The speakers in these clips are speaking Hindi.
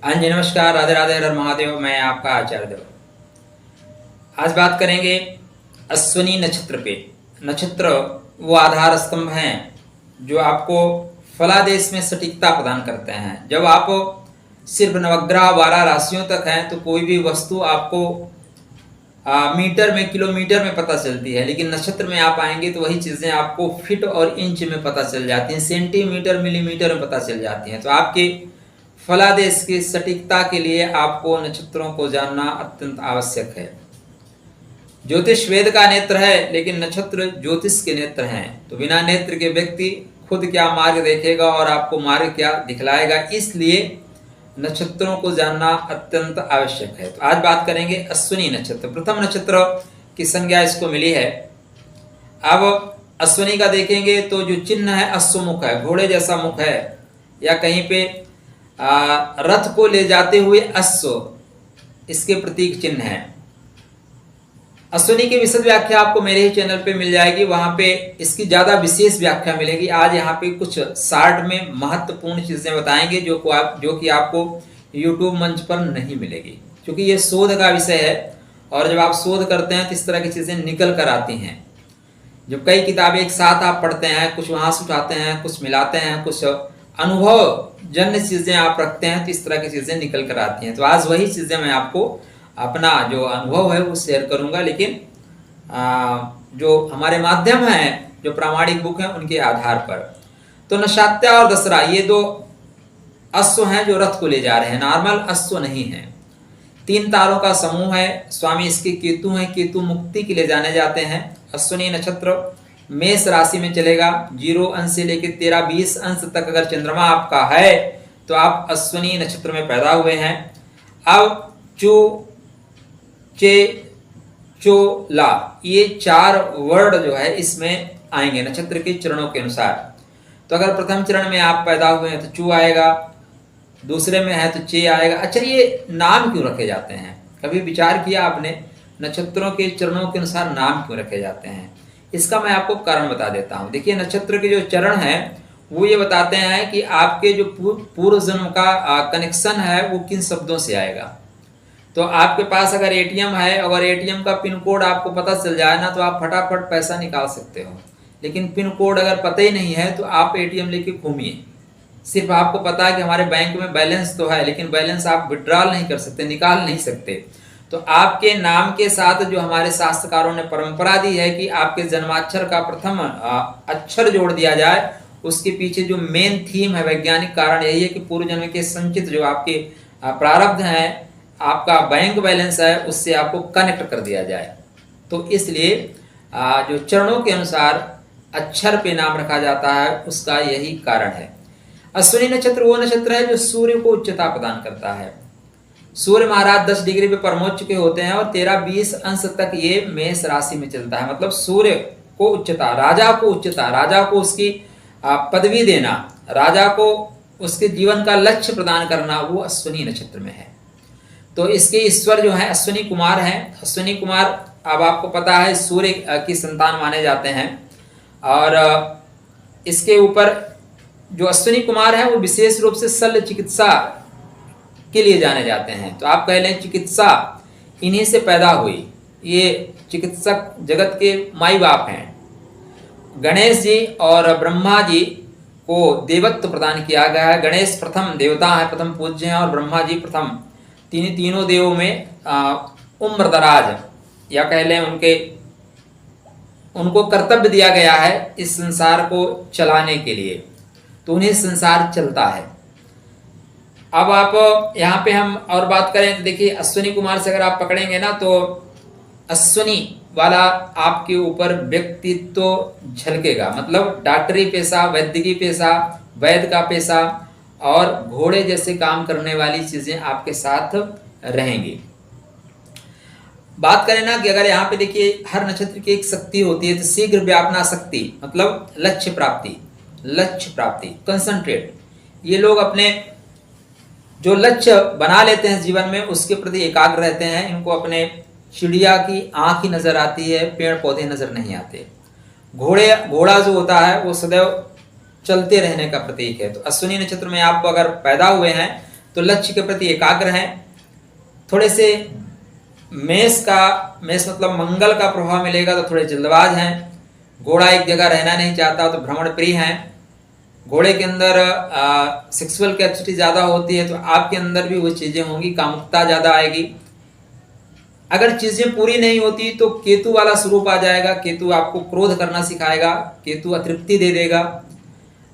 हाँ जी, नमस्कार, राधे राधे, हर हर महादेव। मैं आपका आचार्य देव। आज बात करेंगे अश्विनी नक्षत्र पे। नक्षत्र वो आधार स्तंभ हैं जो आपको फलादेश में सटीकता प्रदान करते हैं। जब आप सिर्फ नवग्रह 12 राशियों तक हैं तो कोई भी वस्तु आपको मीटर में, किलोमीटर में पता चलती है, लेकिन नक्षत्र में आप आएंगे तो वही चीज़ें आपको फीट और इंच में पता चल जाती हैं, सेंटीमीटर, मिलीमीटर में पता चल जाती हैं। तो आपके फलादेश की सटीकता के लिए आपको नक्षत्रों को जानना अत्यंत आवश्यक है। ज्योतिष वेद का नेत्र है, लेकिन नक्षत्र ज्योतिष के नेत्र हैं। तो बिना नेत्र के व्यक्ति खुद क्या मार्ग देखेगा और आपको मार्ग क्या दिखलाएगा, इसलिए नक्षत्रों को जानना अत्यंत आवश्यक है। तो आज बात करेंगे अश्विनी नक्षत्र। प्रथम नक्षत्र की संज्ञा इसको मिली है। अब अश्विनी का देखेंगे तो जो चिन्ह है अश्वमुख है, घोड़े जैसा मुख है, या कहीं पे रथ को ले जाते हुए अश्व इसके प्रतीक चिन्ह है। अश्विनी की विशद व्याख्या आपको मेरे ही चैनल पे मिल जाएगी, वहां पे इसकी ज्यादा विशेष व्याख्या मिलेगी। आज यहाँ पे कुछ शार्ट में महत्वपूर्ण चीजें बताएंगे जो कि आपको YouTube मंच पर नहीं मिलेगी, क्योंकि ये शोध का विषय है और जब आप शोध करते हैं तो इस तरह की चीजें निकल कर आती हैं। जब कई किताबें एक साथ आप पढ़ते हैं, कुछ वहां से उठाते हैं, कुछ मिलाते हैं, कुछ अनुभव जन्य चीजें आप रखते हैं, तो इस तरह की चीजें निकल कर आती हैं। तो आज वही चीजें मैं आपको अपना जो अनुभव है वो शेयर करूंगा, लेकिन जो हमारे माध्यम हैं, जो प्रामाणिक बुक हैं, उनके आधार पर। तो नशात्या और दसरा ये दो अश्व हैं जो रथ को ले जा रहे हैं, नॉर्मल अश्व नहीं है। 3 तारों का समूह है, स्वामी इसके केतु हैं, केतु मुक्ति के लिए जाने जाते हैं। अश्विनी नक्षत्र मेष राशि में चलेगा। 0 अंश से लेकर 13-20 अंश तक अगर चंद्रमा आपका है तो आप अश्विनी नक्षत्र में पैदा हुए हैं। अब चू, चे, चो, ला, ये 4 वर्ड जो है इसमें आएंगे नक्षत्र के चरणों के अनुसार। तो अगर प्रथम चरण में आप पैदा हुए हैं तो चू आएगा, दूसरे में है तो चे आएगा। अच्छा, ये नाम क्यों रखे जाते हैं? कभी विचार किया आपने नक्षत्रों के चरणों के अनुसार नाम क्यों रखे जाते हैं? इसका मैं आपको कारण बता देता हूं। देखिए, नक्षत्र के जो चरण हैं वो ये बताते हैं कि आपके जो पूर्व जन्म का कनेक्शन है वो किन शब्दों से आएगा। तो आपके पास अगर एटीएम है, अगर एटीएम का पिन कोड आपको पता चल जाए ना तो आप फटाफट पैसा निकाल सकते हो, लेकिन पिन कोड अगर पता ही नहीं है तो आप एटीएम लेके घूमिए। सिर्फ आपको पता है कि हमारे बैंक में बैलेंस तो है, लेकिन बैलेंस आप विड्रॉल नहीं कर सकते, निकाल नहीं सकते। तो आपके नाम के साथ जो हमारे शास्त्रकारों ने परंपरा दी है कि आपके जन्माक्षर का प्रथम अक्षर जोड़ दिया जाए, उसके पीछे जो मेन थीम है, वैज्ञानिक कारण यही है कि पूर्व जन्म के संचित जो आपके प्रारब्ध हैं, आपका बैंक बैलेंस है, उससे आपको कनेक्ट कर दिया जाए। तो इसलिए जो चरणों के अनुसार अक्षर पे नाम रखा जाता है उसका यही कारण है। अश्विनी नक्षत्र वो नक्षत्र है जो सूर्य को उच्चता प्रदान करता है। सूर्य महाराज 10 डिग्री पे परमोच्च के होते हैं और 13-20 अंश तक ये मेष राशि में चलता है। मतलब सूर्य को उच्चता, राजा को उच्चता, राजा को उसकी पदवी देना, राजा को उसके जीवन का लक्ष्य प्रदान करना, वो अश्विनी नक्षत्र में है। तो इसके ईश्वर जो है अश्विनी कुमार हैं। अश्विनी कुमार अब आपको पता है सूर्य की संतान माने जाते हैं, और इसके ऊपर जो अश्विनी कुमार है वो विशेष रूप से शल्य चिकित्सा के लिए जाने जाते हैं। तो आप कह लें चिकित्सा इन्हीं से पैदा हुई, ये चिकित्सक जगत के माई बाप हैं। गणेश जी और ब्रह्मा जी को देवत्व प्रदान किया गया है। गणेश प्रथम देवता है, प्रथम पूज्य हैं, और ब्रह्मा जी प्रथम। तीनों देवों में उम्र दराज, या कह लें उनको कर्तव्य दिया गया है इस संसार को चलाने के लिए, तो उन्हें संसार चलता है। अब आप यहाँ पे हम और बात करें तो देखिए, अश्विनी कुमार से अगर आप पकड़ेंगे ना तो अश्विनी वाला आपके ऊपर व्यक्तित्व झलकेगा। मतलब डॉक्टरी पेशा, वैद्यकीय पेशा, वैद्य का पेशा और घोड़े जैसे काम करने वाली चीजें आपके साथ रहेंगी। बात करें ना कि अगर यहाँ पे देखिए हर नक्षत्र की एक शक्ति होती है, तो शीघ्र व्यापना शक्ति मतलब लक्ष्य प्राप्ति, कंसंट्रेट। ये लोग अपने जो लक्ष्य बना लेते हैं जीवन में उसके प्रति एकाग्र रहते हैं। इनको अपने चिड़िया की आंख ही नजर आती है, पेड़ पौधे नजर नहीं आते। घोड़ा जो होता है वो सदैव चलते रहने का प्रतीक है। तो अश्विनी नक्षत्र में आप अगर पैदा हुए हैं तो लक्ष्य के प्रति एकाग्र हैं। थोड़े से मेष मतलब मंगल का प्रभाव मिलेगा तो थोड़े जल्दबाज हैं। घोड़ा एक जगह रहना नहीं चाहता तो भ्रमण प्रिय हैं। घोड़े के अंदर सेक्सुअल कैपेसिटी ज़्यादा होती है तो आपके अंदर भी वो चीज़ें होंगी, कामुकता ज़्यादा आएगी। अगर चीज़ें पूरी नहीं होती तो केतु वाला स्वरूप आ जाएगा। केतु आपको क्रोध करना सिखाएगा, केतु अतृप्ति दे देगा।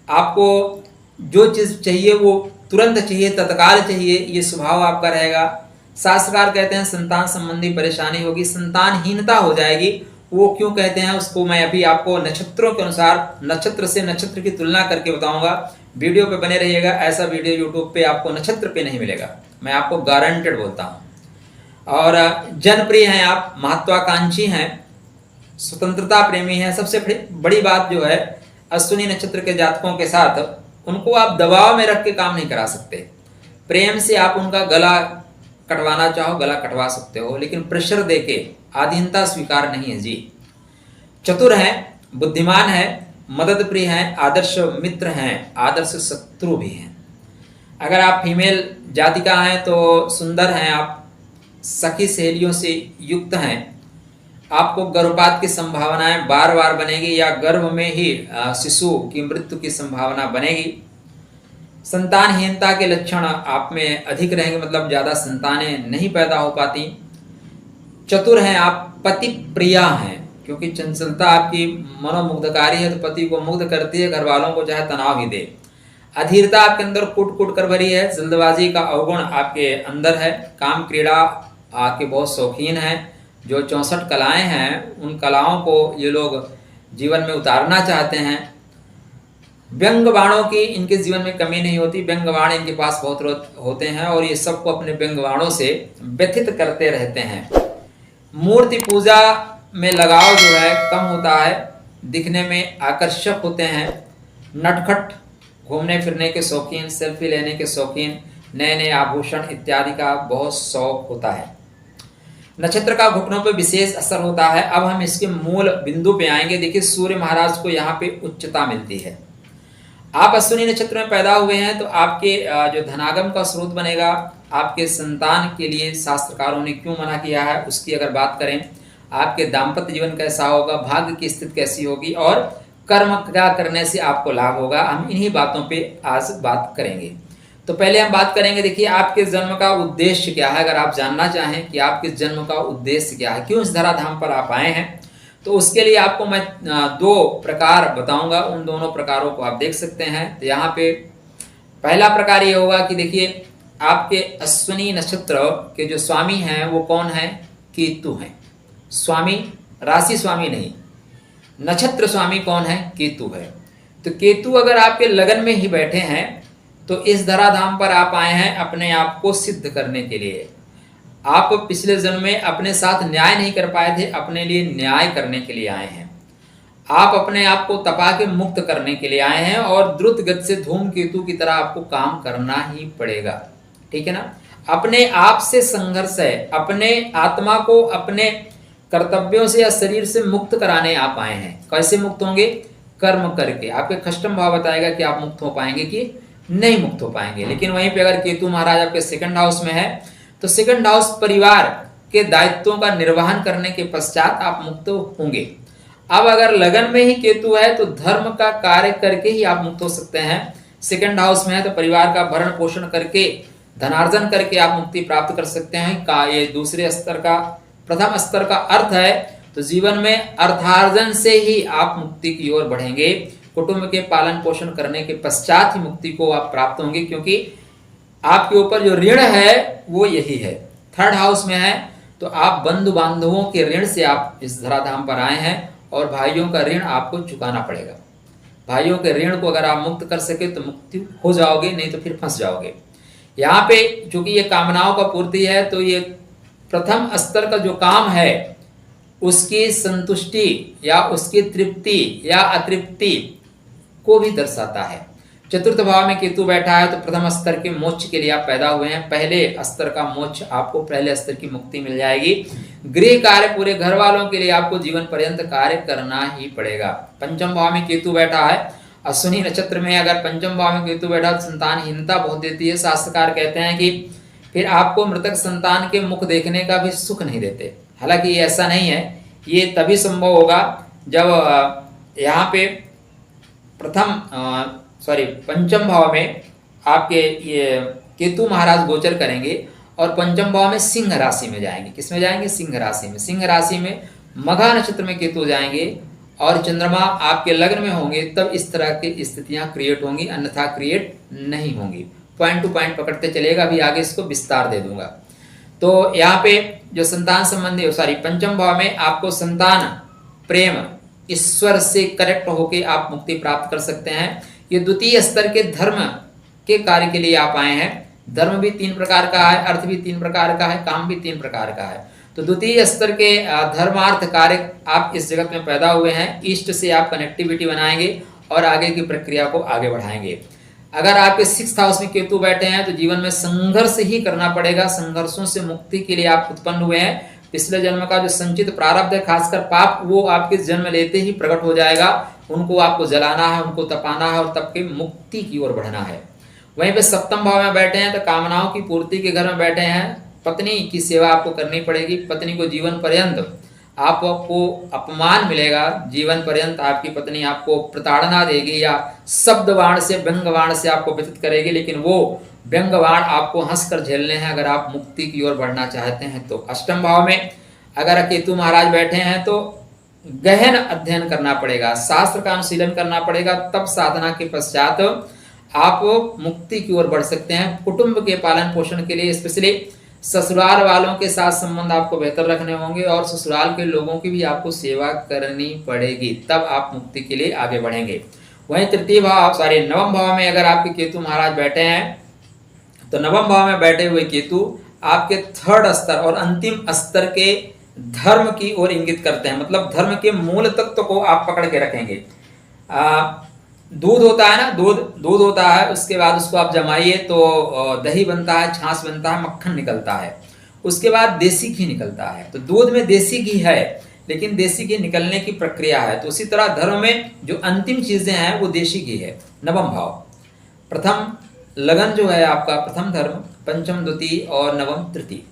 आपको जो चीज़ चाहिए वो तुरंत चाहिए, तत्काल चाहिए, ये स्वभाव आपका रहेगा। शास्त्रकार कहते हैं संतान संबंधी परेशानी होगी, संतानहीनता हो जाएगी। वो क्यों कहते हैं उसको मैं अभी आपको नक्षत्रों के अनुसार नक्षत्र से नक्षत्र की तुलना करके बताऊंगा। वीडियो पे बने रहिएगा। ऐसा वीडियो यूट्यूब पे आपको नक्षत्र पे नहीं मिलेगा, मैं आपको गारंटेड बोलता हूँ। और जनप्रिय हैं आप, महत्वाकांक्षी हैं, स्वतंत्रता प्रेमी हैं। सबसे बड़ी बात जो है अश्विनी नक्षत्र के जातकों के साथ, उनको आप दबाव में रख के काम नहीं करा सकते। प्रेम से आप उनका गला कटवाना चाहो गला कटवा सकते हो, लेकिन प्रेशर देके आधीनता स्वीकार नहीं है जी। चतुर हैं, बुद्धिमान हैं, मदद प्रिय हैं, आदर्श मित्र हैं, आदर्श शत्रु भी हैं। अगर आप फीमेल जाति का हैं तो सुंदर हैं आप, सखी सहेलियों से युक्त हैं। आपको गर्भपात की संभावनाएं बार बार बनेगी या गर्भ में ही शिशु की मृत्यु की संभावना बनेगी। संतानहीनता के लक्षण आप में अधिक रहेंगे, मतलब ज़्यादा संतानें नहीं पैदा हो पाती। चतुर हैं आप, पति प्रिया हैं, क्योंकि चंचलता आपकी मनोमुग्धकारी है तो पति को मुग्ध करती है, घर वालों को चाहे तनाव ही दे। अधीरता आपके अंदर कुट कुट कर भरी है, जल्दबाजी का अवगुण आपके अंदर है। काम क्रीड़ा आपके बहुत शौकीन हैं। जो 64 कलाएं हैं उन कलाओं को ये लोग जीवन में उतारना चाहते हैं। व्यंग बाणों की इनके जीवन में कमी नहीं होती, व्यंग बाण इनके पास बहुत होते हैं और ये सबको अपने व्यंग बाणों से व्यथित करते रहते हैं। मूर्ति पूजा में लगाव जो है कम होता है, दिखने में आकर्षक होते हैं। नटखट, घूमने फिरने के शौकीन, सेल्फी लेने के शौकीन, नए नए आभूषण इत्यादि का बहुत शौक होता है। नक्षत्र का घुटनों पर विशेष असर होता है। अब हम इसके मूल बिंदु पे आएंगे। देखिए सूर्य महाराज को यहाँ पे उच्चता मिलती है। आप अश्विनी नक्षत्र में पैदा हुए हैं तो आपके जो धनागम का स्रोत बनेगा, आपके संतान के लिए शास्त्रकारों ने क्यों मना किया है उसकी अगर बात करें, आपके दाम्पत्य जीवन कैसा होगा, भाग्य की स्थिति कैसी होगी और कर्म क्या करने से आपको लाभ होगा, हम इन्हीं बातों पे आज बात करेंगे। तो पहले हम बात करेंगे, देखिए आपके जन्म का उद्देश्य क्या है। अगर आप जानना चाहें कि आपके जन्म का उद्देश्य क्या है, क्यों इस धराधाम पर आप आए हैं, तो उसके लिए आपको मैं 2 प्रकार बताऊंगा। उन दोनों प्रकारों को आप देख सकते हैं। तो यहाँ पे पहला प्रकार ये होगा कि देखिए आपके अश्विनी नक्षत्र के जो स्वामी हैं वो कौन है, केतु हैं। स्वामी राशि स्वामी नहीं, नक्षत्र स्वामी कौन है, केतु है। तो केतु अगर आपके लगन में ही बैठे हैं तो इस धराधाम पर आप आए हैं अपने आप को सिद्ध करने के लिए। आप पिछले जन्म में अपने साथ न्याय नहीं कर पाए थे, अपने लिए न्याय करने के लिए आए हैं। आप अपने आप को तपा के मुक्त करने के लिए आए हैं और द्रुत गति से धूमकेतु की तरह आपको काम करना ही पड़ेगा, ठीक है ना। अपने आप से संघर्ष है, अपने आत्मा को अपने कर्तव्यों से या शरीर से मुक्त कराने आप आए हैं। कैसे मुक्त होंगे, कर्म करके। आपके कष्टम भाव बताएगा कि आप मुक्त हो पाएंगे कि नहीं मुक्त हो पाएंगे। लेकिन वहीं पे अगर केतु महाराज आपके 2nd हाउस में है तो 2nd हाउस परिवार के दायित्वों का निर्वहन करने के पश्चात आप मुक्त होंगे। अब अगर लगन में ही केतु है तो धर्म का कार्य करके ही आप मुक्त हो सकते हैं। 2nd हाउस में है तो परिवार का भरण पोषण करके, धनार्जन करके आप मुक्ति प्राप्त कर सकते हैं। का ये दूसरे स्तर का, प्रथम स्तर का अर्थ है। तो जीवन में अर्थार्जन से ही आप मुक्ति की ओर बढ़ेंगे। कुटुंब के पालन पोषण करने के पश्चात ही मुक्ति को आप प्राप्त होंगे, क्योंकि आपके ऊपर जो ऋण है वो यही है। 3rd हाउस में है तो आप बंधु बांधवों के ऋण से आप इस धराधाम पर आए हैं और भाइयों का ऋण आपको चुकाना पड़ेगा। भाइयों के ऋण को अगर आप मुक्त कर सके तो मुक्ति हो जाओगे, नहीं तो फिर फंस जाओगे। यहाँ पे चूंकि ये कामनाओं का पूर्ति है तो ये प्रथम स्तर का जो काम है उसकी संतुष्टि या उसकी तृप्ति या अतृप्ति को भी दर्शाता है। 4th भाव में केतु बैठा है तो प्रथम स्तर के मोक्ष के लिए आप पैदा हुए हैं। पहले स्तर का मोक्ष, आपको पहले स्तर की मुक्ति मिल जाएगी। गृह कार्य, पूरे घर वालों के लिए आपको जीवन पर्यंत कार्य करना ही पड़ेगा। 5म भाव में केतु बैठा है अश्विनी नक्षत्र में अगर पंचम भाव में केतु बैठा तो संतानहीनता बहुत देती है। शास्त्रकार कहते हैं कि फिर आपको मृतक संतान के मुख देखने का भी सुख नहीं देते। हालांकि ये ऐसा नहीं है, ये तभी संभव होगा जब यहाँ पे पंचम भाव में आपके ये केतु महाराज गोचर करेंगे और पंचम भाव में सिंह राशि में जाएंगे। किसमें जाएंगे? सिंह राशि में। सिंह राशि में मघा नक्षत्र में केतु जाएंगे और चंद्रमा आपके लग्न में होंगे, तब इस तरह की स्थितियां क्रिएट होंगी, अन्यथा क्रिएट नहीं होंगी। पॉइंट टू पॉइंट पकड़ते चलेगा, अभी आगे इसको विस्तार दे दूंगा। तो यहाँ पे जो संतान संबंधी पंचम भाव में आपको संतान, प्रेम, ईश्वर से कनेक्ट होके आप मुक्ति प्राप्त कर सकते हैं। ये द्वितीय स्तर के धर्म के कार्य के लिए आप आए हैं। धर्म भी 3 प्रकार का है, अर्थ भी 3 प्रकार का है, काम भी 3 प्रकार का है। तो द्वितीय स्तर के धर्मार्थ कार्य आप इस जगत में पैदा हुए हैं। ईस्ट से आप कनेक्टिविटी बनाएंगे और आगे की प्रक्रिया को आगे बढ़ाएंगे। अगर आपके 6th हाउस में केतु बैठे हैं तो जीवन में संघर्ष ही करना पड़ेगा। संघर्षों से मुक्ति के लिए आप उत्पन्न हुए हैं। पिछले जन्म का जो संचित प्रारब्ध है, खासकर पाप, वो आपके जन्म लेते ही प्रकट हो जाएगा। उनको आपको जलाना है, उनको तपाना है और तब के मुक्ति की ओर बढ़ना है। वहीं पे 7th भाव में बैठे हैं तो कामनाओं की पूर्ति के घर में बैठे हैं। पत्नी की सेवा आपको करनी पड़ेगी। पत्नी को जीवन पर्यंत आपको अपमान मिलेगा। जीवन पर्यंत आपकी पत्नी आपको प्रताड़ना देगी या शब्द बाण से, व्यंग बाण से आपको व्यतीत करेगी, लेकिन वो व्यंग बाण आपको हंसकर झेलने हैं अगर आप मुक्ति की ओर बढ़ना चाहते हैं तो। 8म भाव में अगर केतु महाराज बैठे हैं तो गहन अध्ययन करना पड़ेगा, शास्त्र का अनुशीलन करना पड़ेगा, तब साधना के पश्चात आप मुक्ति की ओर बढ़ सकते हैं। कुटुंब के पालन पोषण के लिए स्पेशली ससुराल वालों के साथ संबंध आपको बेहतर रखने होंगे और ससुराल के लोगों की भी आपको सेवा करनी पड़ेगी, तब आप मुक्ति के लिए आगे बढ़ेंगे। वहीं 9म भाव में अगर आपके केतु महाराज बैठे हैं तो 9म भाव में बैठे हुए केतु आपके 3rd स्तर और अंतिम स्तर के धर्म की ओर इंगित करते हैं। मतलब धर्म के मूल तत्व को आप पकड़ के रखेंगे। दूध होता है ना, दूध होता है, उसके बाद उसको आप जमाइए तो दही बनता है, छाछ बनता है, मक्खन निकलता है। उसके बाद देसी घी निकलता है। तो दूध में देसी घी है, लेकिन देसी घी निकलने की प्रक्रिया है। तो उसी तरह धर्म में जो अंतिम चीजें हैं वो देसी घी है। 9म भाव, प्रथम लगन जो है आपका, प्रथम धर्म, पंचम द्वितीय और 9म तृतीय।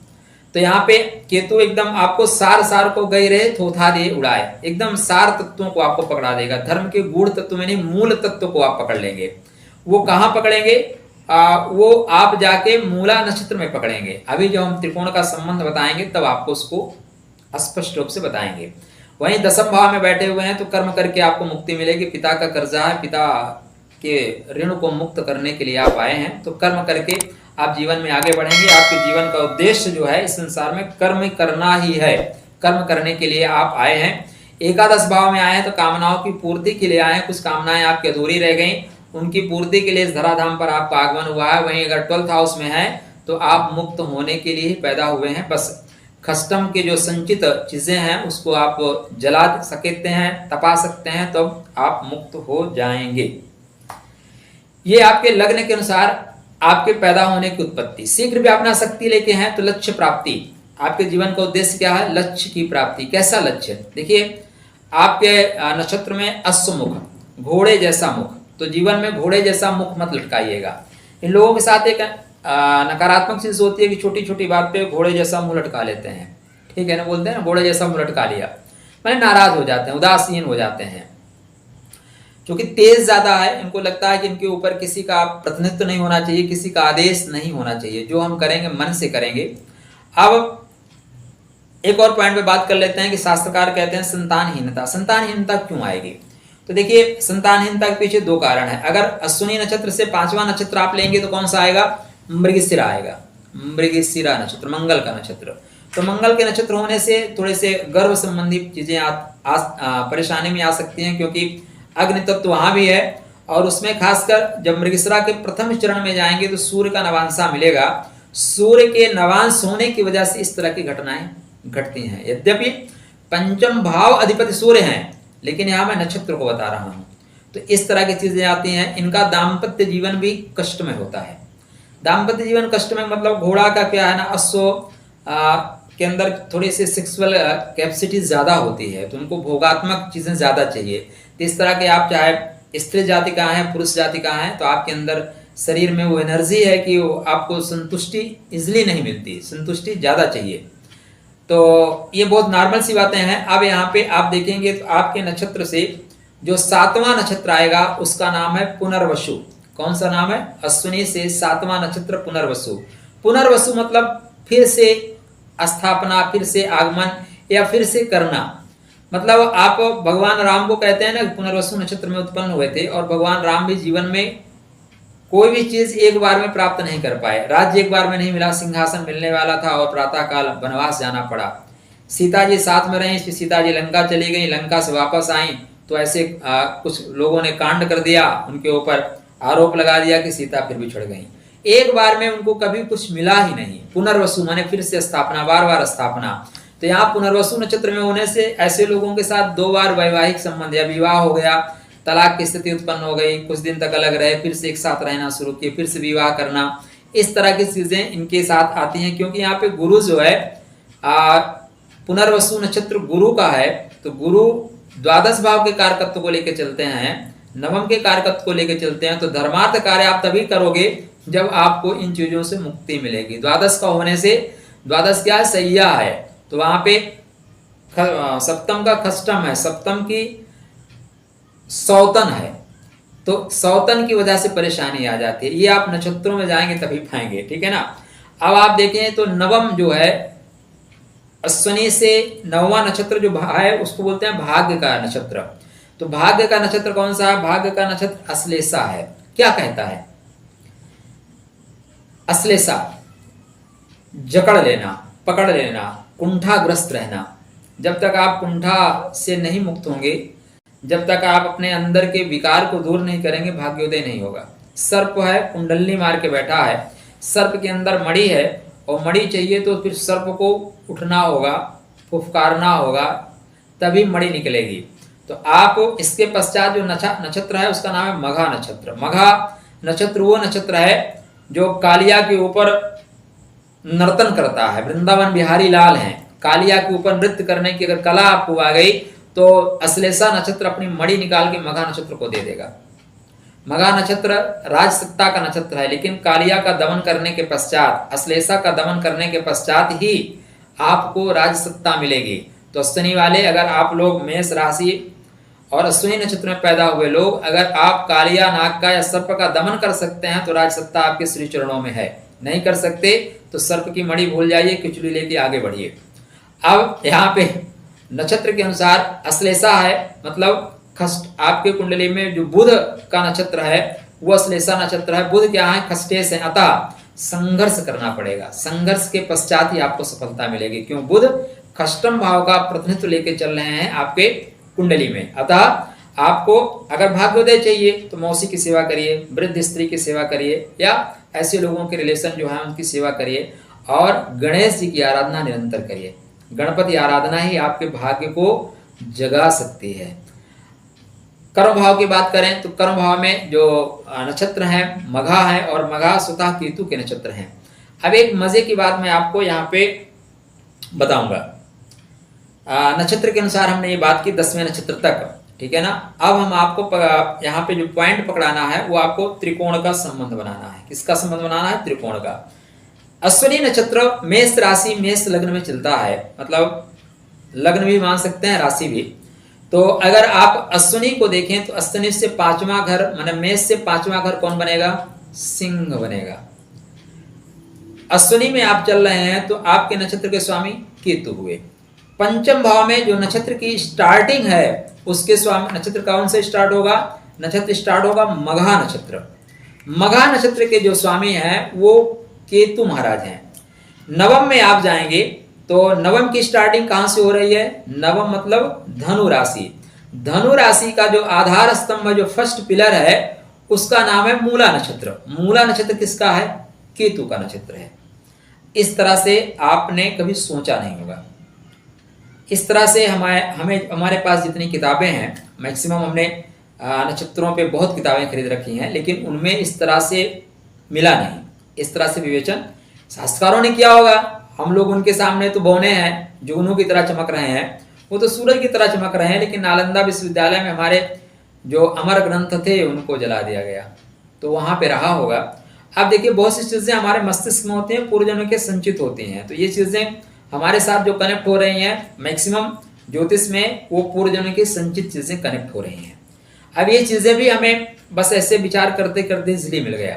तो यहाँ पे केतु एकदम आपको सार को गई रहे थोथा दे उड़ाए, एकदम सार तत्वों को आपको पकड़ा देगा। धर्म के गूढ़ तत्व में नहीं, मूल तत्व को आप पकड़ लेंगे। वो कहाँ पकड़ेंगे? वो आप जाके मूला नक्षत्र में पकड़ेंगे। अभी जब हम त्रिकोण का संबंध बताएंगे तब आपको उसको स्पष्ट रूप से बताएंगे। वहीं 10म भाव में बैठे हुए हैं तो कर्म करके आपको मुक्ति मिलेगी। पिता का कर्जा है, पिता के ऋण को मुक्त करने के लिए आप आए हैं, तो कर्म करके आप जीवन में आगे बढ़ेंगे। आपके जीवन का उद्देश्य जो है इस संसार में कर्म करना ही है। कर्म करने के लिए आप आए हैं। 11 भाव में आए हैं तो कामनाओं की पूर्ति के लिए आए हैं। कुछ कामनाएं आपकी अधूरी रह गई, उनकी पूर्ति के लिए इस धराधाम पर आपका आगमन हुआ है। वहीं अगर 12th हाउस में है तो आप मुक्त होने के लिए ही पैदा हुए हैं। बस कस्टम के जो संचित चीजें हैं उसको आप जला सकते हैं, तपा सकते हैं, तो आप मुक्त हो जाएंगे। ये आपके लग्न के अनुसार आपके पैदा होने की उत्पत्ति। शीघ्र व्यापना शक्ति लेके हैं तो लक्ष्य प्राप्ति। आपके जीवन का उद्देश्य क्या है? लक्ष्य की प्राप्ति। कैसा लक्ष्य? देखिए, आपके नक्षत्र में अश्वमुख, घोड़े जैसा मुख, तो जीवन में घोड़े जैसा मुख मत लटकाइएगा। इन लोगों के साथ एक नकारात्मक चीज होती है कि छोटी छोटी बात पे घोड़े जैसा मुंह लटका लेते हैं। ठीक है ना, बोलते हैं ना, घोड़े जैसा मुंह लटका लिया, मैंने नाराज हो जाते हैं, उदासीन हो जाते हैं। क्योंकि तेज ज्यादा है, इनको लगता है कि इनके ऊपर किसी का प्रतिनिधित्व नहीं होना चाहिए, किसी का आदेश नहीं होना चाहिए, जो हम करेंगे मन से करेंगे। अब एक और पॉइंट पे बात कर लेते हैं कि शास्त्रकार कहते हैं संतानहीनता। संतानहीनता क्यों आएगी? तो देखिए, संतानहीनता के पीछे 2 कारण है। अगर अश्विनी नक्षत्र से 5वां नक्षत्र आप लेंगे तो कौन सा आएगा? मृगशिरा आएगा। मृगशिरा नक्षत्र मंगल का नक्षत्र। तो मंगल के नक्षत्र होने से थोड़े से गर्भ संबंधी चीजें परेशानी में आ सकती हैं, क्योंकि अग्नि तत्व वहां भी है और उसमें खासकर जब मृगशिरा के प्रथम चरण में जाएंगे तो सूर्य का नवांशा मिलेगा। सूर्य के नवांश होने की वजह से इस तरह की घटनाएं घटती हैं। यद्यपि पंचम भाव अधिपति सूर्य हैं, लेकिन यहां मैं नक्षत्र को बता रहा हूं, तो इस तरह की चीजें आती हैं। इनका दाम्पत्य जीवन भी कष्टमय होता है। दाम्पत्य जीवन कष्टमय मतलब घोड़ा का क्या है ना, अश्व के अंदर थोड़ी सी सेक्सुअल कैपेसिटी ज्यादा होती है, तो उनको भोगात्मक चीजें ज्यादा चाहिए। तो इस तरह के आप चाहे स्त्री जाति कहाँ है, पुरुष जाति कहाँ है, तो आपके अंदर शरीर में वो एनर्जी है कि वो आपको संतुष्टि इजिली नहीं मिलती, संतुष्टि ज़्यादा चाहिए। तो ये बहुत नॉर्मल सी बातें हैं। अब यहाँ पे आप देखेंगे तो आपके नक्षत्र से जो 7वां नक्षत्र आएगा उसका नाम है पुनर्वसु। कौन सा नाम है? अश्विनी से 7वां नक्षत्र पुनर्वसु। पुनर्वसु मतलब फिर से स्थापना, फिर से आगमन या फिर से करना। मतलब आप भगवान राम को कहते हैं ना, पुनर्वसु नक्षत्र में उत्पन्न हुए थे और भगवान राम भी जीवन में कोई भी चीज एक बार में प्राप्त नहीं कर पाए। राज्य एक बार में नहीं मिला, सिंहासन मिलने वाला था और प्रातः काल वनवास जाना पड़ा। सीता जी साथ में रही, सीता जी लंका चली गई, लंका से वापस आई तो ऐसे कुछ लोगों ने कांड कर दिया, उनके ऊपर आरोप लगा दिया कि सीता फिर बिछड़ गई। एक बार में उनको कभी कुछ मिला ही नहीं। पुनर्वसु माने फिर से स्थापना, बार बार स्थापना। तो यहाँ पुनर्वसु नक्षत्र में होने से ऐसे लोगों के साथ 2 बार वैवाहिक संबंध या विवाह हो गया, तलाक की स्थिति उत्पन्न हो गई, कुछ दिन तक अलग रहे, फिर से एक साथ रहना शुरू किए, फिर से विवाह करना, इस तरह की चीजें इनके साथ आती हैं। क्योंकि यहाँ पे गुरु जो है पुनर्वसु नक्षत्र गुरु का है, तो गुरु द्वादश भाव के कारकत्व को लेकर चलते हैं, नवम के कारकत्व को लेकर चलते हैं। तो धर्मार्थ कार्य आप तभी करोगे जब आपको इन चीजों से मुक्ति मिलेगी। द्वादश का होने से, द्वादश क्या है? सैया है। तो वहां पे सप्तम का खष्टम है, सप्तम की सौतन है, तो सौतन की वजह से परेशानी आ जाती है। ये आप नक्षत्रों में जाएंगे तभी पाएंगे, ठीक है ना। अब आप देखें तो नवम जो है अश्विनी से 9वां नक्षत्र जो है उसको बोलते हैं भाग्य का नक्षत्र। तो भाग्य का नक्षत्र कौन सा है? भाग्य का नक्षत्र अश्लेषा है। क्या कहता है? अश्लेषा जकड़ लेना, पकड़ लेना, कुंठाग्रस्त रहना। जब तक आप कुंठा से नहीं मुक्त होंगे, जब तक आप अपने अंदर के विकार को दूर नहीं करेंगे, भाग्योदय नहीं होगा। सर्प है, कुंडलनी मार के बैठा है, सर्प के अंदर मणि है और मणि चाहिए तो फिर सर्प को उठना होगा, फुफकारना होगा, तभी मणि निकलेगी। तो आप इसके पश्चात जो नक्षत्र है उसका नाम है मघा नक्षत्र। मघा नक्षत्र वो नक्षत्र है जो कालिया के ऊपर नर्तन करता है। वृंदावन बिहारी लाल हैं, कालिया के ऊपर नृत्य करने की अगर कला आपको आ गई तो अश्लेषा नक्षत्र अपनी मणि निकाल के मघा नक्षत्र को दे देगा। मघा नक्षत्र राजसत्ता का नक्षत्र है, लेकिन कालिया का दमन करने के पश्चात, अश्लेषा का दमन करने के पश्चात ही आपको राजसत्ता मिलेगी। तो अश्विनी वाले, अगर आप लोग मेष राशि और अश्विनी नक्षत्र में पैदा हुए लोग, अगर आप कालिया, नाग का या सर्प का दमन कर सकते हैं तो राजसत्ता आपके श्री चरणों में है। नहीं कर सकते तो सर्प की मणि भूल जाइए, किचली लेके आगे बढ़िए। अब यहाँ पे नक्षत्र के अनुसार अश्लेषा है, मतलब खष्ट। आपके कुंडली में जो बुध का नक्षत्र है वो अश्लेषा नक्षत्र है। बुध क्या है? खष्टेश है। अतः संघर्ष करना पड़ेगा, संघर्ष के पश्चात ही आपको सफलता मिलेगी। क्यों? बुध खष्टम भाव का प्रतिनिधित्व लेके चल रहे हैं आपके कुंडली में। अतः आपको अगर भाग्योदय चाहिए तो मौसी की सेवा करिए, वृद्ध स्त्री की सेवा करिए, या ऐसे लोगों के रिलेशन जो है उनकी सेवा करिए, और गणेश जी की आराधना निरंतर करिए। गणपति आराधना ही आपके भाग्य को जगा सकती है। कर्म भाव की बात करें तो कर्म भाव में जो नक्षत्र हैं मघा है, और मघा स्वतः केतु के नक्षत्र हैं। अब एक मजे की बात मैं आपको यहाँ पे बताऊंगा। नक्षत्र के अनुसार हमने ये बात की 10वें नक्षत्र तक, ठीक है ना। अब हम आपको यहाँ पे जो पॉइंट पकड़ाना है वो आपको त्रिकोण का संबंध बनाना है। किसका संबंध बनाना है? त्रिकोण का। अश्विनी नक्षत्र मेष राशि, मेष लग्न में चलता है, मतलब लग्न भी मान सकते हैं, राशि भी। तो अगर आप अश्विनी को देखें तो अश्विनी से 5वां घर, माने मेष से 5वां घर कौन बनेगा? सिंह बनेगा। अश्विनी में आप चल रहे हैं तो आपके नक्षत्र के स्वामी केतु हुए। पंचम भाव में जो नक्षत्र की स्टार्टिंग है उसके स्वामी नक्षत्र कौन से स्टार्ट होगा? नक्षत्र स्टार्ट होगा मघा नक्षत्र। मघा नक्षत्र के जो स्वामी हैं वो केतु महाराज हैं। नवम में आप जाएंगे तो नवम की स्टार्टिंग कहां से हो रही है? नवम मतलब धनु राशि। धनु राशि का जो आधार स्तंभ, जो फर्स्ट पिलर है, उसका नाम है मूला नक्षत्र। मूला नक्षत्र किसका है? केतु का नक्षत्र है। इस तरह से आपने कभी सोचा नहीं होगा। इस तरह से हमारे पास जितनी किताबें हैं, मैक्सिमम हमने नक्षत्रों पे बहुत किताबें खरीद रखी हैं, लेकिन उनमें इस तरह से मिला नहीं। इस तरह से विवेचन शास्त्रकारों ने किया होगा। हम लोग उनके सामने तो बौने हैं, जुगनू की तरह चमक रहे हैं, वो तो सूरज की तरह चमक रहे हैं। लेकिन नालंदा विश्वविद्यालय में हमारे जो अमर ग्रंथ थे उनको जला दिया गया, तो वहां पे रहा होगा। अब देखिए बहुत सी चीजें हमारे मस्तिष्क में होती हैं, पूर्वजन्म के संचित होती हैं, तो ये चीजें हमारे साथ जो कनेक्ट हो रही हैं मैक्सिमम ज्योतिष में, वो पूर्वजन्म की संचित चीजें कनेक्ट हो रही हैं। अब ये चीजें भी हमें बस ऐसे विचार करते करते इसलिए मिल गया।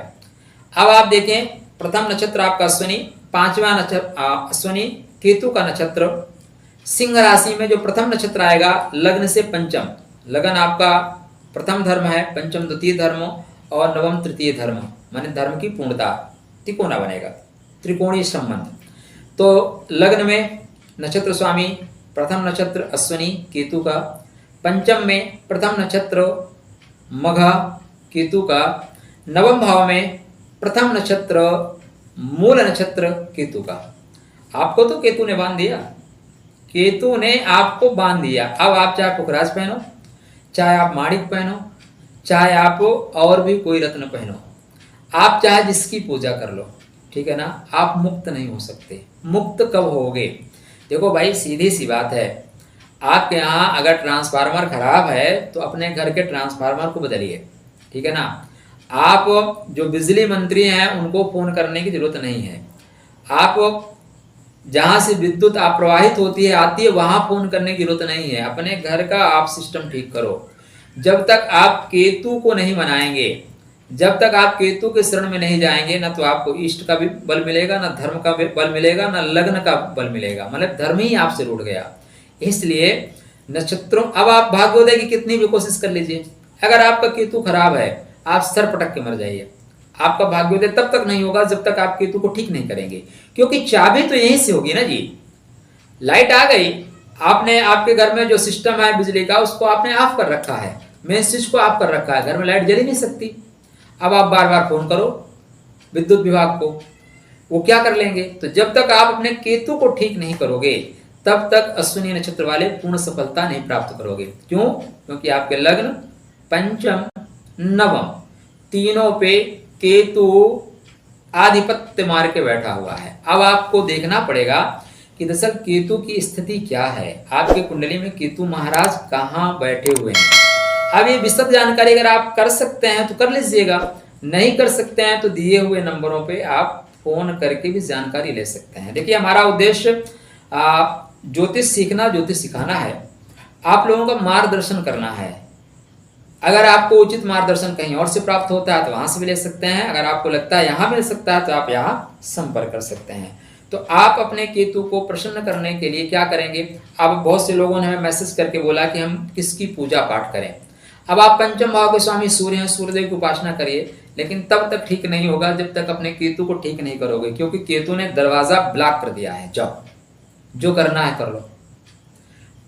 अब आप देखें प्रथम नक्षत्र आपका अश्विनी, पांचवा नक्षत्र अश्विनी केतु का नक्षत्र, सिंह राशि में जो प्रथम नक्षत्र आएगा लग्न से पंचम, लगन आपका प्रथम धर्म है, पंचम द्वितीय धर्म और नवम तृतीय धर्म, माने धर्म की पूर्णता, त्रिकोणा बनेगा, त्रिकोणीय संबंध। तो लग्न में नक्षत्र स्वामी प्रथम नक्षत्र अश्विनी केतु का, पंचम में प्रथम नक्षत्र मघा केतु का, नवम भाव में प्रथम नक्षत्र मूल नक्षत्र केतु का। आपको तो केतु ने बांध दिया, केतु ने आपको बांध दिया। अब आप चाहे पुखराज पहनो, चाहे आप माणिक पहनो, चाहे आप और भी कोई रत्न पहनो, आप चाहे जिसकी पूजा कर लो, ठीक है ना, आप मुक्त नहीं हो सकते। मुक्त कब होगे? देखो भाई सीधी सी बात है, आपके यहाँ अगर ट्रांसफार्मर खराब है तो अपने घर के ट्रांसफार्मर को बदलिए, ठीक है ना। आप जो बिजली मंत्री हैं उनको फोन करने की जरूरत नहीं है। आप जहां से विद्युत आप प्रवाहित होती है आती है वहां फोन करने की जरूरत नहीं है। अपने घर का आप सिस्टम ठीक करो। जब तक आप केतु को नहीं मनाएंगे, जब तक आप केतु के शरण में नहीं जाएंगे, ना तो आपको इष्ट का भी बल मिलेगा, ना धर्म का बल मिलेगा, ना लग्न का बल मिलेगा, मतलब धर्म ही आपसे रूठ गया। इसलिए नक्षत्रों, अब आप भाग्योदय की कितनी भी कोशिश कर लीजिए, अगर आपका केतु खराब है आप सर पटक के मर जाइए। आपका भाग्योदय तब तक नहीं होगा जब तक आप केतु को ठीक नहीं करेंगे, क्योंकि चाबी तो यहीं से होगी ना जी। लाइट आ गई, आपने आपके घर में जो सिस्टम है बिजली का उसको आपने ऑफ कर रखा है, मेन स्विच को ऑफ कर रखा है, घर में लाइट जल ही नहीं सकती। अब आप बार बार फोन करो विद्युत विभाग को, वो क्या कर लेंगे? तो जब तक आप अपने केतु को ठीक नहीं करोगे तब तक अश्विनी नक्षत्र वाले पूर्ण सफलता नहीं प्राप्त करोगे। क्यों? क्योंकि आपके लग्न पंचम नवम तीनों पे केतु आधिपत्य मार के बैठा हुआ है। अब आपको देखना पड़ेगा कि दरअसल केतु की स्थिति क्या है, आपकी कुंडली में केतु महाराज कहाँ बैठे हुए हैं। अब ये विस्तृत जानकारी अगर आप कर सकते हैं तो कर लीजिएगा, नहीं कर सकते हैं तो दिए हुए नंबरों पे आप फोन करके भी जानकारी ले सकते हैं। देखिए हमारा उद्देश्य ज्योतिष सीखना, ज्योतिष सिखाना है, आप लोगों का मार्गदर्शन करना है। अगर आपको उचित मार्गदर्शन कहीं और से प्राप्त होता है तो वहां से भी ले सकते हैं, अगर आपको लगता है यहाँ मिल सकता है तो आप यहाँ संपर्क कर सकते हैं। तो आप अपने केतु को प्रसन्न करने के लिए क्या करेंगे? अब बहुत से लोगों ने हमें मैसेज करके बोला कि हम किसकी पूजा पाठ करें। अब आप पंचम भाव के स्वामी सूर्य हैं, सूर्यदेव की उपासना करिए, लेकिन तब तक ठीक नहीं होगा जब तक अपने केतु को ठीक नहीं करोगे, क्योंकि केतु ने दरवाजा ब्लॉक कर दिया है। जाओ जो करना है कर लो।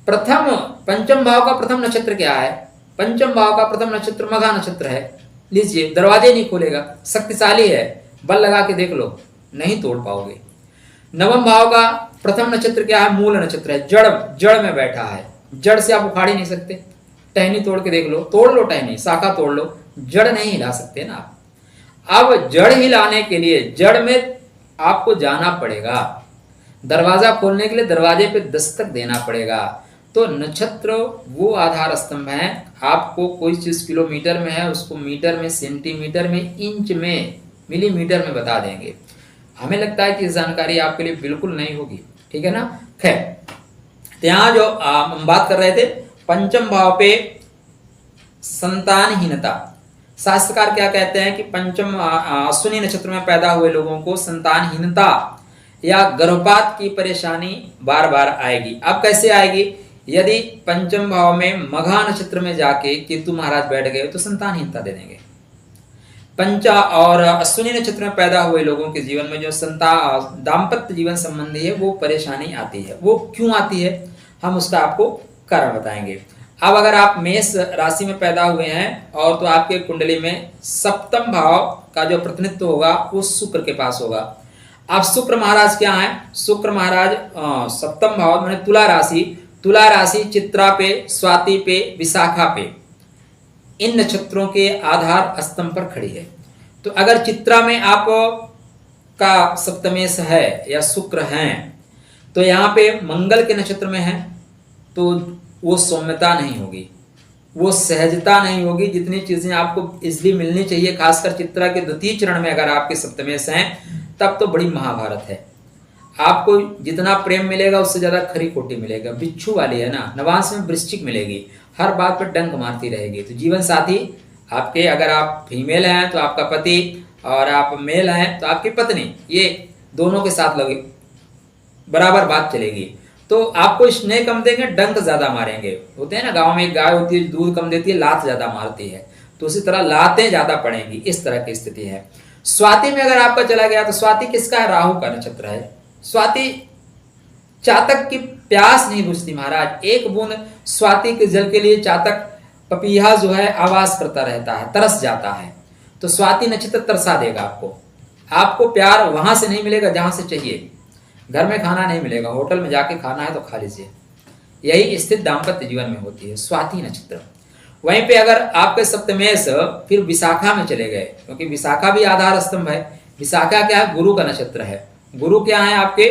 प्रथम पंचम भाव का प्रथम नक्षत्र क्या है? पंचम भाव का प्रथम नक्षत्र मघा नक्षत्र है। लीजिए, दरवाजे नहीं खोलेगा, शक्तिशाली है, बल लगा के देख लो, नहीं तोड़ पाओगे। नवम भाव का प्रथम नक्षत्र क्या है? मूल नक्षत्र है, जड़ में बैठा है, जड़ से आप उखाड़ ही नहीं सकते। टहनी तोड़ के देख लो, तोड़ लो टहनी, शाखा तोड़ लो, जड़ नहीं हिला सकते ना आप। अब जड़ हिलाने के लिए जड़ में आपको जाना पड़ेगा, दरवाजा खोलने के लिए दरवाजे पे दस्तक देना पड़ेगा। तो नक्षत्र वो आधार स्तंभ है, आपको कोई चीज किलोमीटर में है उसको मीटर में, सेंटीमीटर में, इंच में, मिलीमीटर में बता देंगे। हमें लगता है कि इस जानकारी आपके लिए बिल्कुल नहीं होगी, ठीक है ना। खैर, तो यहाँ जो हम बात कर रहे थे पंचम भाव पे संतानहीनता, शास्त्रकार क्या कहते हैं कि पंचम अश्विनी नक्षत्र में पैदा हुए लोगों को संतानहीनता या गर्भपात की परेशानी बार बार आएगी। अब कैसे आएगी? यदि पंचम भाव में मघा नक्षत्र में जाके केतु महाराज बैठ गए तो संतानहीनता दे देंगे। पंचा और अश्विनी नक्षत्र में पैदा हुए लोगों के जीवन में जो दाम्पत्य जीवन संबंधी है वो परेशानी आती है। वो क्यों आती है हम उसका आपको कारण बताएंगे। अब अगर आप मेष राशि में पैदा हुए हैं और तो आपके कुंडली में सप्तम भाव का जो प्रतिनिधित्व होगा वो शुक्र के पास होगा। अब शुक्र महाराज क्या है? शुक्र महाराज सप्तम भाव माने तुला राशि चित्रा पे, स्वाति पे, विशाखा पे, इन नक्षत्रों के आधार स्तंभ पर खड़ी है। तो अगर चित्रा में आप का सप्तमेश है या शुक्र हैं तो यहाँ पे मंगल के नक्षत्र में है तो वो सौम्यता नहीं होगी, वो सहजता नहीं होगी जितनी चीजें आपको इसलिए मिलनी चाहिए। खासकर चित्रा के द्वितीय चरण में अगर आपके सप्तमेश हैं तब तो बड़ी महाभारत है। आपको जितना प्रेम मिलेगा उससे ज्यादा खरी खोटी मिलेगा। बिच्छू वाली है ना, नवांश में वृश्चिक मिलेगी, हर बात पर डंक मारती रहेगी। तो जीवन साथी आपके, अगर आप फीमेल हैं तो आपका पति, और आप मेल हैं तो आपकी पत्नी, ये दोनों के साथ लगे बराबर बात चलेगी। तो आपको स्नेह कम देंगे, डंक ज्यादा मारेंगे। होते हैं ना, गांव में एक गाय होती है दूध कम देती है, लात ज्यादा मारती है, तो उसी तरह लातें ज्यादा पड़ेंगी। इस तरह की स्थिति है। स्वाति में अगर आपका चला गया तो स्वाति किसका है? राहु का नक्षत्र है। स्वाति चातक की प्यास नहीं बुझती महाराज। एक बूंद स्वाति के जल के लिए चातक पपीहा जो है आवाज करता रहता है, तरस जाता है। तो स्वाति नक्षत्र तरसा देगा आपको। आपको प्यार वहां से नहीं मिलेगा जहां से चाहिए। घर में खाना नहीं मिलेगा, होटल में जाके खाना है तो खा लीजिए। यही स्थिति दाम्पत्य जीवन में होती है, स्वाति नक्षत्र। वहीं पे अगर आपके सप्तमेश फिर विशाखा में चले गए, क्योंकि विशाखा भी आधार स्तंभ है। विशाखा क्या है? गुरु का नक्षत्र है। गुरु क्या है आपके?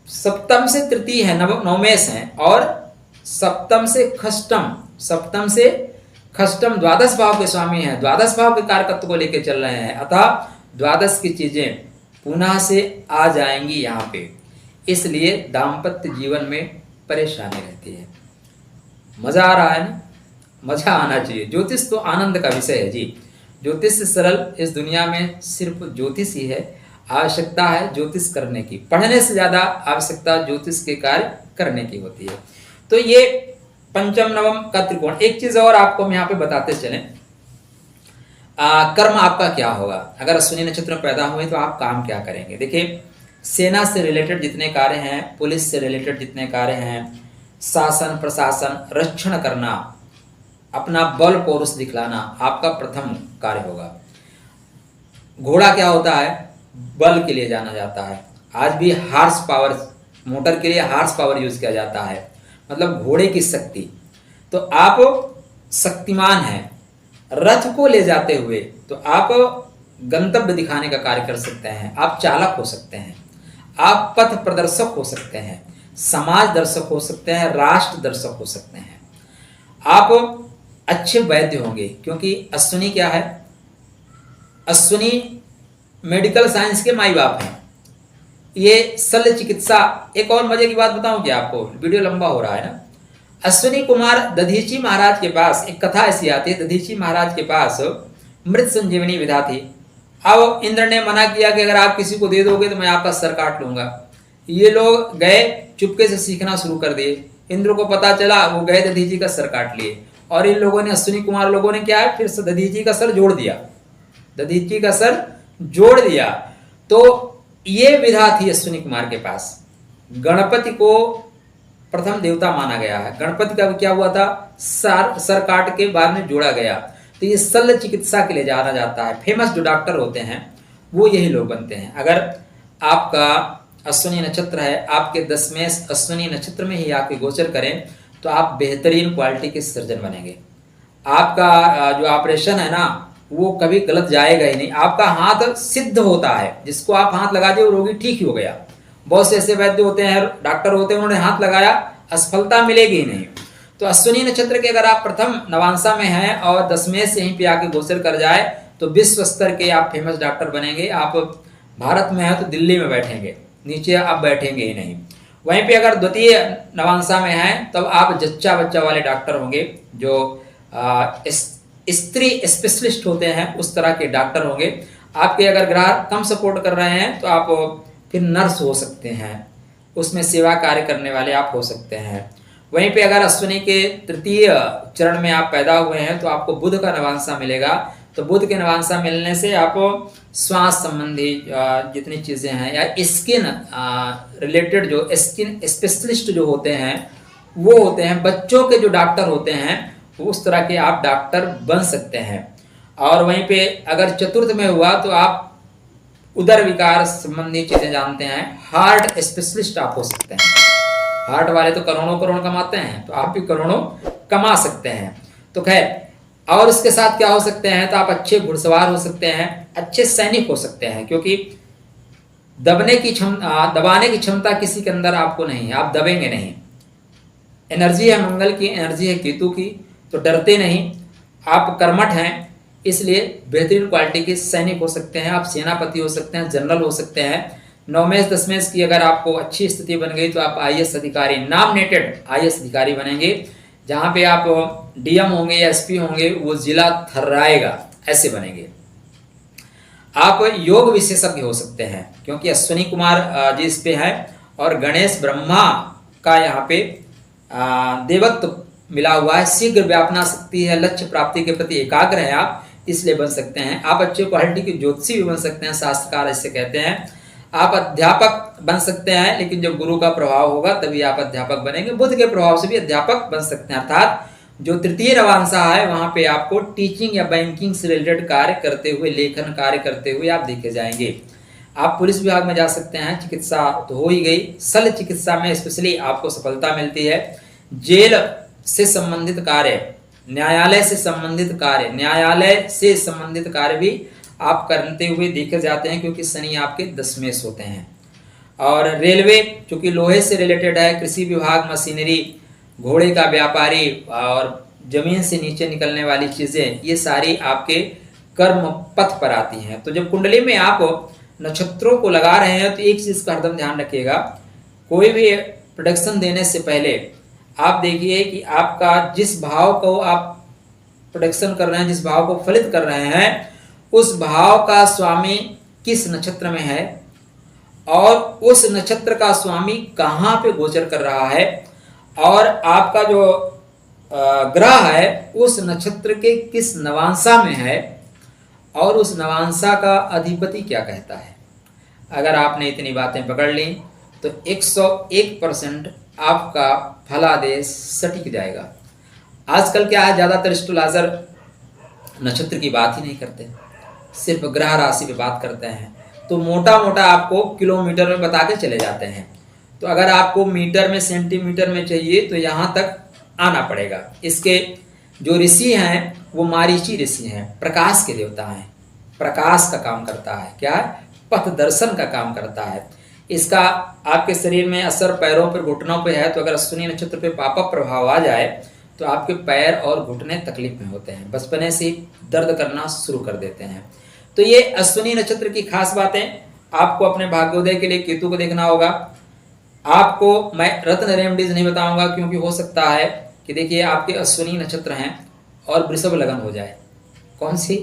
सप्तम से तृतीय है, नवमेश है, और सप्तम से खष्टम द्वादश भाव के स्वामी हैं। द्वादश भाव के कारकत्व को लेकर चल रहे हैं, अतः द्वादश की चीजें पुनः से आ जाएंगी यहाँ पे। इसलिए दाम्पत्य जीवन में परेशानी रहती है। मजा आ रहा है ना? मजा आना चाहिए। ज्योतिष तो आनंद का विषय है जी। ज्योतिष से सरल इस दुनिया में सिर्फ ज्योतिष ही है। आवश्यकता है ज्योतिष करने की, पढ़ने से ज्यादा आवश्यकता ज्योतिष के कार्य करने की होती है। तो ये पंचम नवम का त्रिकोण। एक चीज और आपको हम यहाँ पे बताते चलें, कर्म आपका क्या होगा अगर अश्विनी नक्षत्र में पैदा हुए तो आप काम क्या करेंगे। देखिए, सेना से रिलेटेड जितने कार्य हैं, पुलिस से रिलेटेड जितने कार्य हैं, शासन प्रशासन रक्षण करना, अपना बल पौरुष दिखलाना आपका प्रथम कार्य होगा। घोड़ा क्या होता है? बल के लिए जाना जाता है। आज भी हार्स पावर, मोटर के लिए हार्स पावर यूज किया जाता है, मतलब घोड़े की शक्ति। तो आप शक्तिमान हैं। रथ को ले जाते हुए तो आप गंतव्य दिखाने का कार्य कर सकते हैं, आप चालक हो सकते हैं, आप पथ प्रदर्शक हो सकते हैं, समाज दर्शक हो सकते हैं, राष्ट्र दर्शक हो सकते हैं। आप अच्छे वैद्य होंगे, क्योंकि अश्विनी क्या है? अश्विनी मेडिकल साइंस के माई बाप हैं। ये शल्य चिकित्सा। एक और मजे की बात बताऊं क्या आपको? वीडियो लंबा हो रहा है ना। अश्विनी कुमार दधीची महाराज के पास एक कथा ऐसी आती है। दधीची महाराज के पास मृत संजीवनी विधा थी। अब इंद्र ने मना किया कि अगर आप किसी को दे दोगे तो मैं आपका सर काट लूंगा। ये लोग गए, चुपके से सीखना शुरू कर दिए। इंद्र को पता चला, वो गए दधीची का सर काट लिए। और इन लोगों ने, अश्विनी कुमार लोगों ने क्या है, फिर से दधीची का सर जोड़ दिया। दधीची का सर जोड़ दिया। तो ये विधा थी अश्विनी कुमार के पास। गणपति को प्रथम देवता माना गया है। गणपति का क्या हुआ था? सर काट के बाद में जोड़ा गया। तो ये शल्य चिकित्सा के लिए जाना जाता है। फेमस जो डॉक्टर होते हैं वो यही लोग बनते हैं। अगर आपका अश्विनी नक्षत्र है, आपके दशमेश अश्विनी नक्षत्र में ही आके गोचर करें तो आप बेहतरीन क्वालिटी के सर्जन बनेंगे। आपका जो ऑपरेशन है ना वो कभी गलत जाएगा ही नहीं। आपका हाथ सिद्ध होता है, जिसको आप हाथ लगा दिए वो रोगी ठीक ही हो गया। बहुत से ऐसे वैद्य होते हैं, डॉक्टर होते हैं, उन्होंने हाथ लगाया, असफलता मिलेगी ही नहीं। तो अश्विनी नक्षत्र के अगर आप प्रथम नवांशा में हैं और दशमेश से यहीं पे आके गोचर कर जाए तो विश्व स्तर के आप फेमस डॉक्टर बनेंगे। आप भारत में हैं तो दिल्ली में बैठेंगे, नीचे आप बैठेंगे ही नहीं। वहीं पे अगर द्वितीय नवांशा में हैं तब आप जच्चा बच्चा वाले डॉक्टर होंगे, जो स्त्री स्पेशलिस्ट होते हैं उस तरह के डॉक्टर होंगे। आपके अगर ग्रह कम सपोर्ट कर रहे हैं तो आप फिर नर्स हो सकते हैं, उसमें सेवा कार्य करने वाले आप हो सकते हैं। वहीं पे अगर अश्विनी के तृतीय चरण में आप पैदा हुए हैं तो आपको बुध का नवांशा मिलेगा। तो बुध के नवांशा मिलने से आप श्वास संबंधी जितनी चीजें हैं या स्किन रिलेटेड जो स्किन स्पेशलिस्ट जो होते हैं वो होते हैं, बच्चों के जो डॉक्टर होते हैं उस तरह के आप डॉक्टर बन सकते हैं। और वहीं पे अगर चतुर्थ में हुआ तो आप उदर विकार संबंधी चीजें जानते हैं, हार्ट स्पेशलिस्ट आप हो सकते हैं। हार्ट वाले तो करोड़ों करोड़ कमाते हैं, तो आप भी करोड़ों कमा सकते हैं। तो खैर, और इसके साथ क्या हो सकते हैं? तो आप अच्छे घुड़सवार हो सकते हैं, अच्छे सैनिक हो सकते हैं, क्योंकि दबाने की क्षमता किसी के अंदर आपको नहीं है, आप दबेंगे नहीं। एनर्जी है मंगल की, एनर्जी है केतु की, तो डरते नहीं, आप कर्मठ हैं, इसलिए बेहतरीन क्वालिटी के सैनिक हो सकते हैं, आप सेनापति हो सकते हैं, जनरल हो सकते हैं। 9 मेष 10 मेष की अगर आपको अच्छी स्थिति बन गई तो आप आईएएस अधिकारी, नॉमिनेटेड आईएएस अधिकारी बनेंगे। जहां पे आप डीएम होंगे या एसपी होंगे वो जिला थर्राएगा, ऐसे बनेंगे। आप योग विशेषज्ञ हो सकते हैं क्योंकि अश्विनी कुमार जी इस पे है और गणेश ब्रह्मा का यहाँ पे देवत्व मिला हुआ है। शीघ्र व्यापना शक्ति है, लक्ष्य प्राप्ति के प्रति एकाग्र है आप, इसलिए बन सकते हैं। आप अच्छे क्वालिटी के ज्योतिषी भी बन सकते हैं, शास्त्रकार ऐसे कहते हैं। आप अध्यापक बन सकते हैं, लेकिन जब गुरु का प्रभाव होगा तभी आप अध्यापक बनेंगे। बुध के प्रभाव से भी अध्यापक बन सकते हैं, अर्थात जो तृतीय नवांशा है वहां पे आपको टीचिंग या बैंकिंग से रिलेटेड कार्य करते हुए, लेखन कार्य करते हुए आप देखे जाएंगे। आप पुलिस विभाग में जा सकते हैं, चिकित्सा तो हो ही गई, शल्य चिकित्सा में स्पेशली आपको सफलता मिलती है। जेल से संबंधित कार्य, न्यायालय से संबंधित कार्य, न्यायालय से संबंधित कार्य भी आप करते हुए देखे जाते हैं क्योंकि शनि आपके 10 मेष होते हैं। और रेलवे चूंकि लोहे से रिलेटेड है, कृषि विभाग, मशीनरी, घोड़े का व्यापारी और जमीन से नीचे निकलने वाली चीजें, ये सारी आपके कर्म पथ पर आती हैं। तो जब कुंडली में आप नक्षत्रों को लगा रहे हैं तो एक चीज का हरदम ध्यान रखिएगा, कोई भी प्रोडक्शन देने से पहले आप देखिए कि आपका जिस भाव को आप प्रोडक्शन कर रहे हैं, जिस भाव को फलित कर रहे हैं, उस भाव का स्वामी किस नक्षत्र में है और उस नक्षत्र का स्वामी कहाँ पे गोचर कर रहा है और आपका जो ग्रह है उस नक्षत्र के किस नवांशा में है और उस नवांशा का अधिपति क्या कहता है। अगर आपने इतनी बातें पकड़ ली तो 101% आपका फलादेश सटीक जाएगा। आजकल क्या है, ज्यादातर एस्ट्रोलॉजर नक्षत्र की बात ही नहीं करते, सिर्फ ग्रह राशि पे बात करते हैं। तो मोटा मोटा आपको किलोमीटर में बता के चले जाते हैं। तो अगर आपको मीटर में, सेंटीमीटर में चाहिए तो यहाँ तक आना पड़ेगा। इसके जो ऋषि हैं वो मारीची ऋषि हैं, प्रकाश के देवता हैं, प्रकाश का काम करता है, क्या है, पथ दर्शन का काम करता है। इसका आपके शरीर में असर पैरों पर, घुटनों पे है। तो अगर अश्विनी नक्षत्र पे पापा प्रभाव आ जाए तो आपके पैर और घुटने तकलीफ में होते हैं, बचपने से दर्द करना शुरू कर देते हैं। तो ये अश्विनी नक्षत्र की खास बातें। आपको अपने भाग्योदय के लिए केतु को देखना होगा। आपको मैं रत्न रेमेडीज नहीं बताऊंगा क्योंकि हो सकता है कि देखिए आपके अश्विनी नक्षत्र हैं और वृषभ लगन हो जाए। कौन सी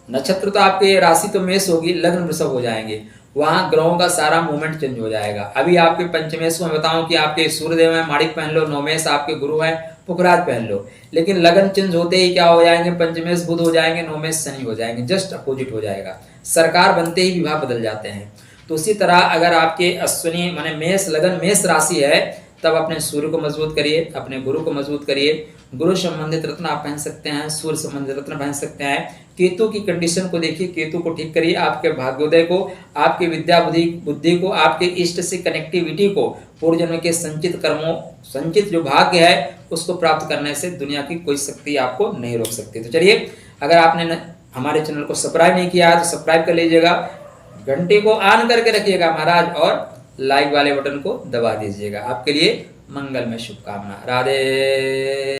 नक्षत्र, तो आपके राशि तो मेष होगी, लग्न वृषभ हो जाएंगे, वहां ग्रहों का सारा मूवमेंट चेंज हो जाएगा। अभी आपके पंचमेश को मैं बताऊं कि आपके सूर्यदेव है, माणिक पहन लो, नौमेश आपके गुरु है, पुखराज पहन लो, लेकिन लगन चेंज होते ही क्या हो जाएंगे, पंचमेश बुध हो जाएंगे, नौमेश शनि हो जाएंगे, जस्ट अपोजिट हो जाएगा। सरकार बनते ही विभाग बदल जाते हैं। तो उसी तरह अगर आपके अश्विनी माने मेष लगन मेष राशि है तब अपने सूर्य को मजबूत करिए, अपने गुरु को मजबूत करिए। गुरु संबंधित रत्न आप पहन सकते हैं, सूर्य संबंधित रत्न पहन सकते हैं। केतु की कंडीशन को देखिए, केतु को ठीक करिए, आपके भाग्योदय को, आपके विद्या बुद्धि को, आपके इष्ट से कनेक्टिविटी को, पूर्व जन्म के संचित कर्मों, संचित जो भाग्य है उसको प्राप्त करने से दुनिया की कोई शक्ति आपको नहीं रोक सकती। तो चलिए, अगर आपने हमारे चैनल को सब्सक्राइब नहीं किया तो सब्सक्राइब कर लीजिएगा, घंटे को ऑन करके रखिएगा महाराज, और लाइक वाले बटन को दबा दीजिएगा। आपके लिए मंगल में शुभकामना। राधे।